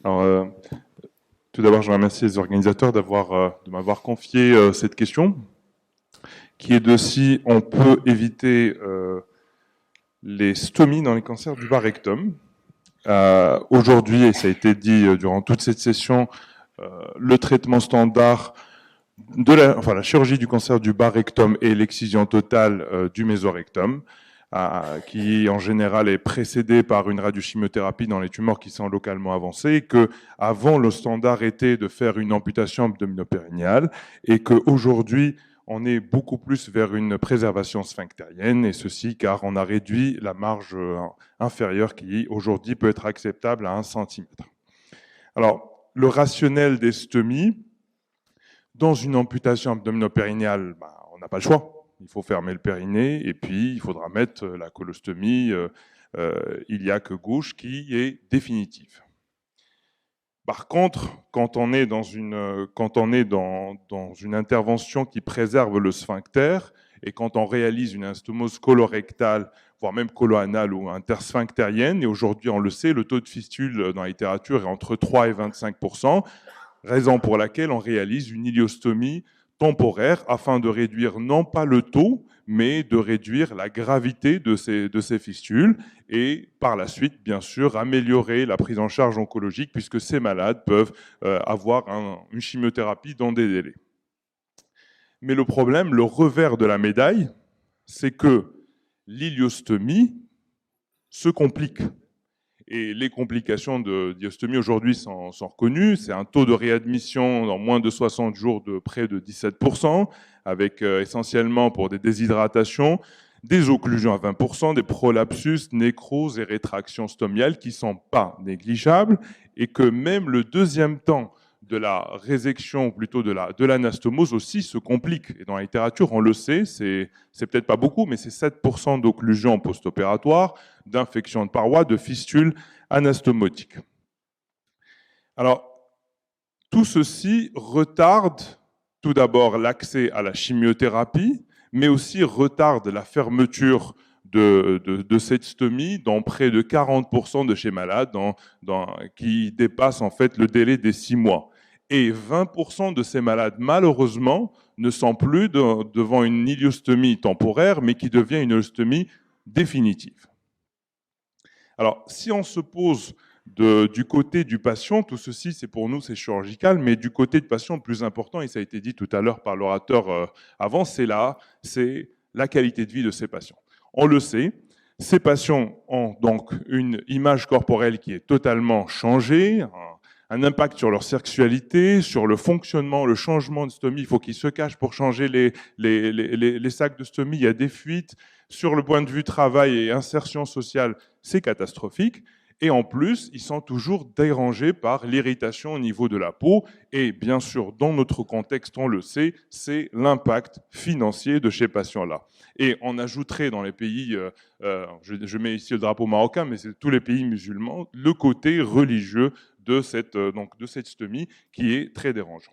Alors, tout d'abord, je remercie les organisateurs de m'avoir confié cette question, qui est de si on peut éviter les stomies dans les cancers du bas rectum. Aujourd'hui, et ça a été dit durant toute cette session, le traitement standard la chirurgie du cancer du bas rectum et l'excision totale du mésorectum, qui en général est précédée par une radiochimiothérapie dans les tumeurs qui sont localement avancées, et que avant le standard était de faire une amputation abdominopérinéale, et qu'aujourd'hui on est beaucoup plus vers une préservation sphinctérienne, et ceci car on a réduit la marge inférieure qui aujourd'hui peut être acceptable à 1 centimètre. Alors, le rationnel des stomies, dans une amputation abdominopérinéale, on n'a pas le choix. Il faut fermer le périnée et puis il faudra mettre la colostomie iliaque gauche qui est définitive. Par contre, quand on est dans une intervention qui préserve le sphincter et quand on réalise une anastomose colorectale, voire même coloanale ou intersphinctérienne, et aujourd'hui on le sait, le taux de fistule dans la littérature est entre 3 et 25%, raison pour laquelle on réalise une iliostomie temporaire afin de réduire non pas le taux, mais de réduire la gravité de ces fistules et par la suite, bien sûr, améliorer la prise en charge oncologique puisque ces malades peuvent avoir une chimiothérapie dans des délais. Mais le problème, le revers de la médaille, c'est que l'iliostomie se complique. Et les complications de diostomie aujourd'hui sont reconnues. C'est un taux de réadmission dans moins de 60 jours de près de 17%, avec essentiellement pour des déshydratations, des occlusions à 20%, des prolapsus, nécroses et rétractions stomiales qui ne sont pas négligeables, et que même le deuxième temps de la résection, ou plutôt de l'anastomose aussi se complique. Et dans la littérature, on le sait, c'est peut-être pas beaucoup, mais c'est 7% d'occlusion post-opératoire, d'infection de parois, de fistules anastomotiques. Alors, tout ceci retarde tout d'abord l'accès à la chimiothérapie, mais aussi retarde la fermeture de cette stomie dans près de 40% de chez malades qui dépassent en fait le délai des 6 mois. Et 20% de ces malades, malheureusement, ne sont plus devant une iliostomie temporaire, mais qui devient une iliostomie définitive. Alors, si on se pose du côté du patient, tout ceci, c'est pour nous, c'est chirurgical, mais du côté du patient, le plus important, et ça a été dit tout à l'heure par l'orateur avant, c'est la qualité de vie de ces patients. On le sait, ces patients ont donc une image corporelle qui est totalement changée, un impact sur leur sexualité, sur le fonctionnement, le changement de stomie. Il faut qu'ils se cachent pour changer les sacs de stomie. Il y a des fuites. Sur le point de vue travail et insertion sociale, c'est catastrophique. Et en plus, ils sont toujours dérangés par l'irritation au niveau de la peau. Et bien sûr, dans notre contexte, on le sait, c'est l'impact financier de ces patients-là. Et on ajouterait dans les pays, je mets ici le drapeau marocain, mais c'est tous les pays musulmans, le côté religieux de cette stomie qui est très dérangeant.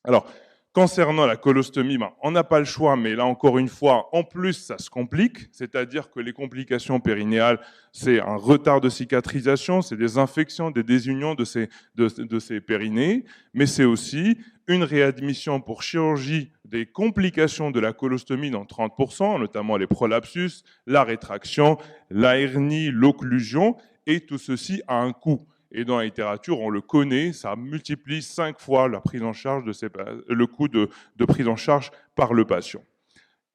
Alors, concernant la colostomie, on n'a pas le choix, mais là encore une fois, en plus, ça se complique, c'est-à-dire que les complications périnéales, c'est un retard de cicatrisation, c'est des infections, des désunions de ces périnées, mais c'est aussi une réadmission pour chirurgie des complications de la colostomie dans 30%, notamment les prolapsus, la rétraction, la hernie, l'occlusion, et tout ceci a un coût. Et dans la littérature, on le connaît, ça multiplie 5 fois la prise en charge le coût de prise en charge par le patient.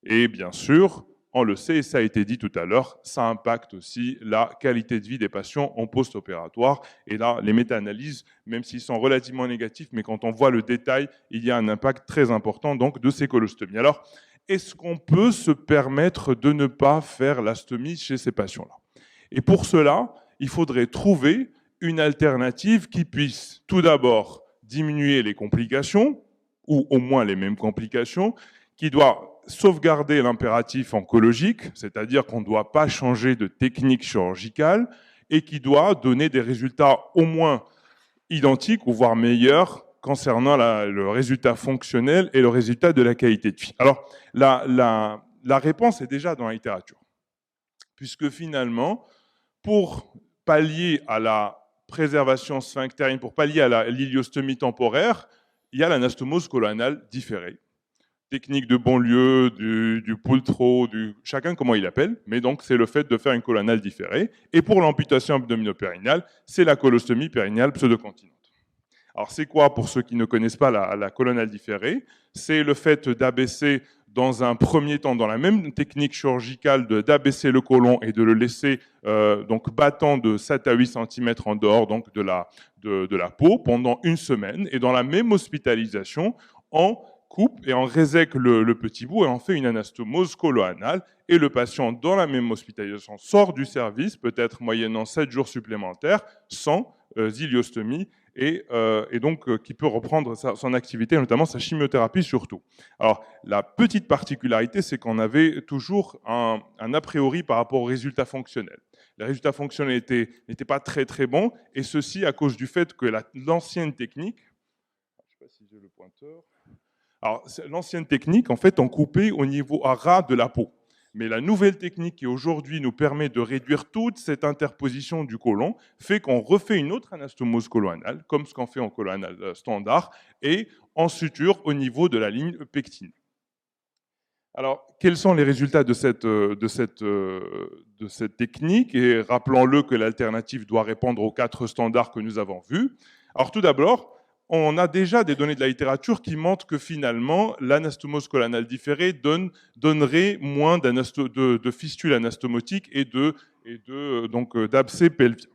Et bien sûr, on le sait, et ça a été dit tout à l'heure, ça impacte aussi la qualité de vie des patients en post-opératoire. Et là, les méta-analyses, même s'ils sont relativement négatifs, mais quand on voit le détail, il y a un impact très important donc, de ces colostomies. Alors, est-ce qu'on peut se permettre de ne pas faire la stomie chez ces patients-là? Et pour cela, il faudrait trouver une alternative qui puisse tout d'abord diminuer les complications, ou au moins les mêmes complications, qui doit sauvegarder l'impératif oncologique, c'est-à-dire qu'on ne doit pas changer de technique chirurgicale, et qui doit donner des résultats au moins identiques, ou voire meilleurs, concernant le résultat fonctionnel et le résultat de la qualité de vie. Alors, la réponse est déjà dans la littérature, puisque finalement, pour pallier à la préservation sphinctérienne pour pallier à l'iliostomie temporaire, il y a l'anastomose colonale différée. Technique de Bonlieu, du Poultreau, chacun comment il l'appelle, mais donc c'est le fait de faire une colonale différée. Et pour l'amputation abdominopérinéale, c'est la colostomie périnéale pseudocontinente. Alors c'est quoi, pour ceux qui ne connaissent pas la colonale différée? C'est le fait d'abaisser dans un premier temps, dans la même technique chirurgicale, d'abaisser le côlon et de le laisser donc battant de 7 à 8 cm en dehors donc de la peau pendant une semaine. Et dans la même hospitalisation, on coupe et on résèque le petit bout et on fait une anastomose colo-anale. Et le patient, dans la même hospitalisation, sort du service, peut-être moyennant 7 jours supplémentaires, sans iliostomie, et donc qui peut reprendre son activité, notamment sa chimiothérapie surtout. Alors, la petite particularité, c'est qu'on avait toujours un a priori par rapport aux résultats fonctionnels. Les résultats fonctionnels n'étaient pas très très bons, et ceci à cause du fait que l'ancienne technique, je ne sais pas si j'ai le pointeur, alors l'ancienne technique, en fait, on coupait au niveau à ras de la peau. Mais la nouvelle technique qui aujourd'hui nous permet de réduire toute cette interposition du côlon fait qu'on refait une autre anastomose colo-anale, comme ce qu'on fait en colo-anale standard, et en suture au niveau de la ligne pectinée. Alors, quels sont les résultats de cette technique? Et rappelons-le que l'alternative doit répondre aux 4 standards que nous avons vus. Alors, tout d'abord, on a déjà des données de la littérature qui montrent que finalement, l'anastomose colonale différée donnerait moins de fistules anastomotiques et d'abcès pelviens.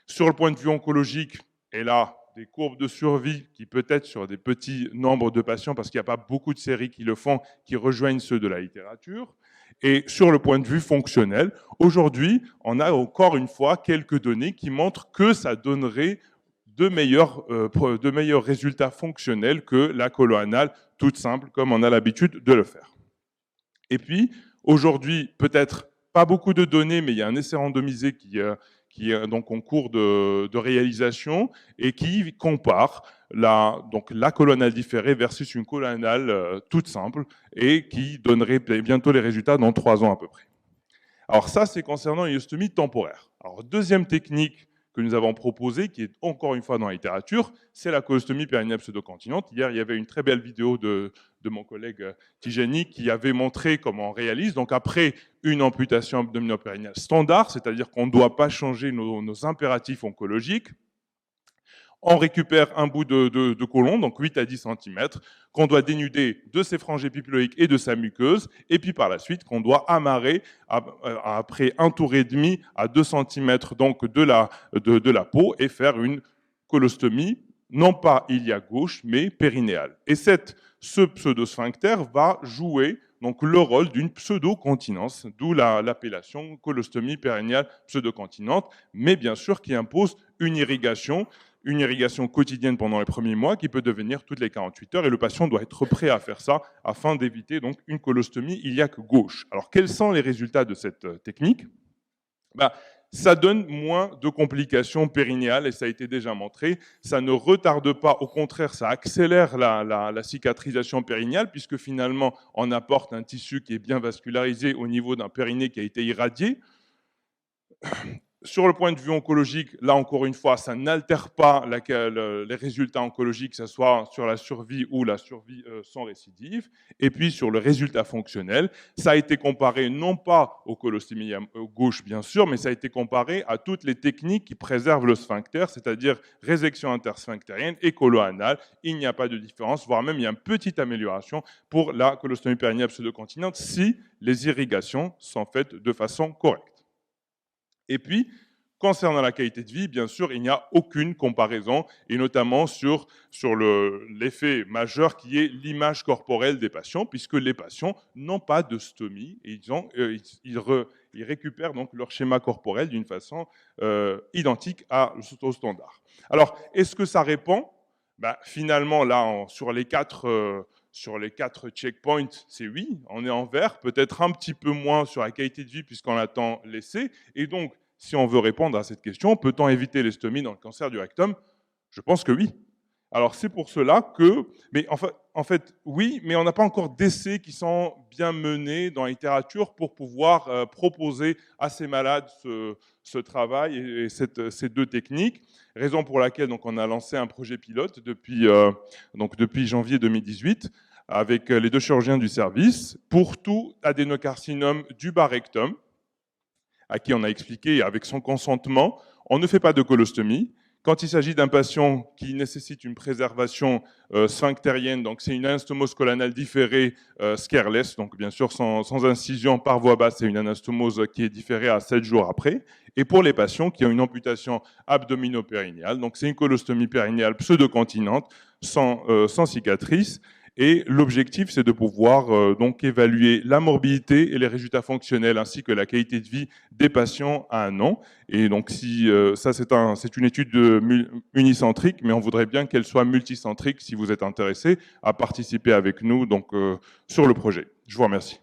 Sur le point de vue oncologique, et là, des courbes de survie qui peut-être sur des petits nombres de patients, parce qu'il n'y a pas beaucoup de séries qui le font, qui rejoignent ceux de la littérature. Et sur le point de vue fonctionnel, aujourd'hui, on a encore une fois quelques données qui montrent que ça donnerait de meilleurs résultats fonctionnels que la colo-anale toute simple, comme on a l'habitude de le faire. Et puis, aujourd'hui, peut-être pas beaucoup de données, mais il y a un essai randomisé qui est donc en cours de réalisation et qui compare la colonale différée versus une colonale toute simple et qui donnerait bientôt les résultats dans 3 ans à peu près. Alors ça, c'est concernant l'iliostomie temporaire. Alors deuxième technique que nous avons proposée, qui est encore une fois dans la littérature, c'est la colostomie périnéale pseudocontinente. Hier, il y avait une très belle vidéo de mon collègue Tijani qui avait montré comment on réalise. Donc après une amputation abdominopérinéale standard, c'est-à-dire qu'on ne doit pas changer nos impératifs oncologiques, on récupère un bout de côlon, donc 8 à 10 cm, qu'on doit dénuder de ses franges épiploïques et de sa muqueuse, et puis par la suite qu'on doit amarrer après un tour et demi à 2 cm donc de la peau et faire une colostomie, non pas iliaque gauche, mais périnéale. Et ce pseudo-sphincter va jouer donc le rôle d'une pseudo-continence, d'où l'appellation colostomie périnéale pseudo-continente, mais bien sûr qui impose une irrigation quotidienne pendant les premiers mois qui peut devenir toutes les 48 heures et le patient doit être prêt à faire ça afin d'éviter donc une colostomie iliaque gauche. Alors quels sont les résultats de cette technique? Ça donne moins de complications périnéales et ça a été déjà montré. Ça ne retarde pas, au contraire, ça accélère la cicatrisation périnéale puisque finalement on apporte un tissu qui est bien vascularisé au niveau d'un périnée qui a été irradié. Sur le point de vue oncologique, là encore une fois, ça n'altère pas les résultats oncologiques, que ce soit sur la survie ou la survie sans récidive. Et puis sur le résultat fonctionnel, ça a été comparé non pas aux colostomies gauche bien sûr, mais ça a été comparé à toutes les techniques qui préservent le sphincter, c'est-à-dire résection intersphinctérienne et colo-anale. Il n'y a pas de différence, voire même il y a une petite amélioration pour la colostomie périnéale pseudocontinente si les irrigations sont faites de façon correcte. Et puis, concernant la qualité de vie, bien sûr, il n'y a aucune comparaison, et notamment sur l'effet majeur qui est l'image corporelle des patients, puisque les patients n'ont pas de stomie, et ils récupèrent donc leur schéma corporel d'une façon identique au standard. Alors, est-ce que ça répond? Finalement, là, sur les 4 checkpoints, c'est oui, on est en vert, peut-être un petit peu moins sur la qualité de vie puisqu'on attend l'essai. Et donc, si on veut répondre à cette question, peut-on éviter l'estomie dans le cancer du rectum? Je pense que oui. Alors c'est pour cela que, mais en fait oui, mais on n'a pas encore d'essais qui sont bien menés dans la littérature pour pouvoir proposer à ces malades ce travail et ces deux techniques. Raison pour laquelle donc, on a lancé un projet pilote depuis janvier 2018 avec les 2 chirurgiens du service pour tout adénocarcinome du bas rectum, à qui on a expliqué avec son consentement, on ne fait pas de colostomie. Quand il s'agit d'un patient qui nécessite une préservation sphinctérienne, donc c'est une anastomose cholanale différée scareless, donc bien sûr sans incision par voie basse, c'est une anastomose qui est différée à 7 jours après. Et pour les patients qui ont une amputation abdominopérinéale, donc c'est une colostomie périnéale pseudocontinente sans cicatrice. Et l'objectif, c'est de pouvoir donc évaluer la morbidité et les résultats fonctionnels ainsi que la qualité de vie des patients à 1 an. Et donc, ça, c'est une étude unicentrique, mais on voudrait bien qu'elle soit multicentrique si vous êtes intéressé à participer avec nous donc, sur le projet. Je vous remercie.